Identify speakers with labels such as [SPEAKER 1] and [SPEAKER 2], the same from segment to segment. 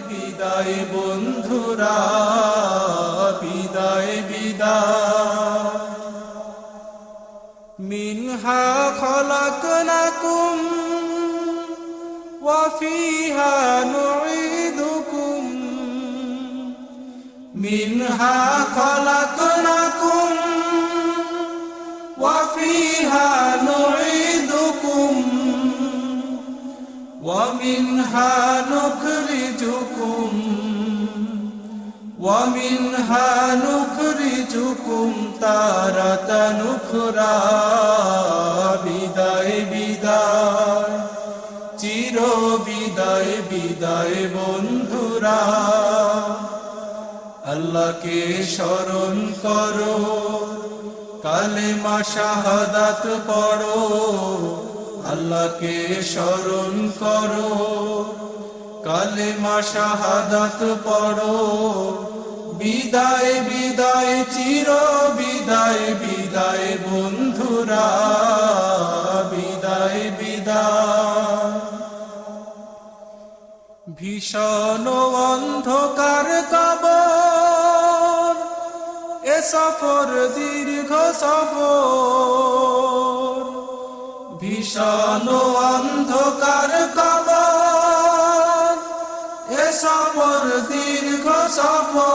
[SPEAKER 1] বিদায় বন্ধুরা, বিদায় বিদায়। মিনহা খলাকনাকুম ওয়া ফিহা নুঈদুকুম, মিনহা খলাকনাকুম ওয়া ফিহা নুঈদুকুম ওয়া মিনহা নুখরিজুকুম ومنها نخرجكم تارة أخرى। বিদায় বিদায়, চির বিদায় বিদায় বন্ধুরা। আল্লাহকে স্মরণ করো, কালেমা শাহাদাত পড়ো। আল্লাহকে স্মরণ করো, কালেমা শাহাদাত পড়ো। বিদায় বিদায়, চির বিদায় বিদায় বন্ধুরা, বিদায় বিদায়। ভীষণ অন্ধকার কবর, এ সফর দীর্ঘ সফর। ভীষণ অন্ধকার কবর, এ সফর দীর্ঘ সফর।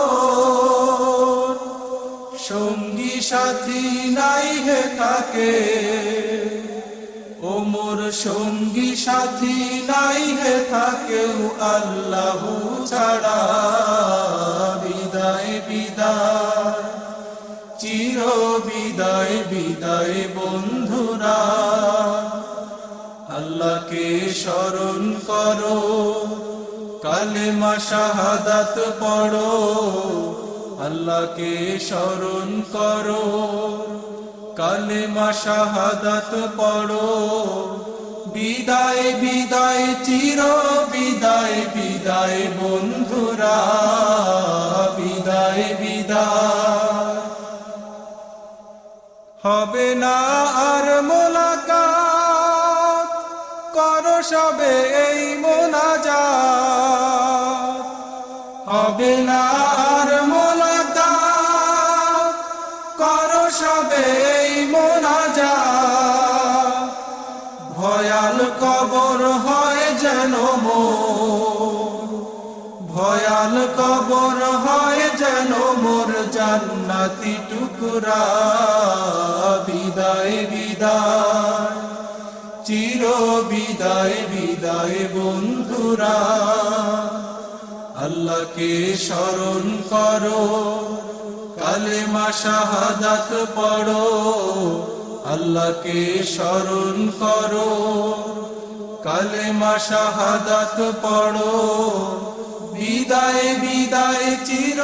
[SPEAKER 1] সঙ্গী সাথী নাই হে থাকে, ও মোর সঙ্গী সাথী নাই হে থাকে আল্লাহ ছাড়া। বিদায় বিদায়, চির বিদায় বিদায় বন্ধুরা। আল্লাহকে স্মরণ করো, কালেমা শাহাদাত পড়ো। আল্লাহকে স্মরণ করো, কালেমা শাহাদাত পড়ো। বিদায় বিদায়, চির বিদায় বিদায় বন্ধুরা, বিদায় বিদায়। হবে না আর মোলাকাত, করো সবে এই মোনাজাত। হবে না আর মোলাকাত, করো সবে এই মোনাজাত। ভয়াল কবর হয় যেন মোর, ভয়াল কবর হয় যেন মোর জান্নাতি টুকরা। বিদায় বিদায়, চির বিদায় বিদায় বন্ধুরা। আল্লাহকে স্মরণ করো, কালেমা শাহাদাত পড়ো। আল্লাহকে স্মরণ করো, কালেমা শাহাদাত পড়ো। বিদায় বিদায়, চির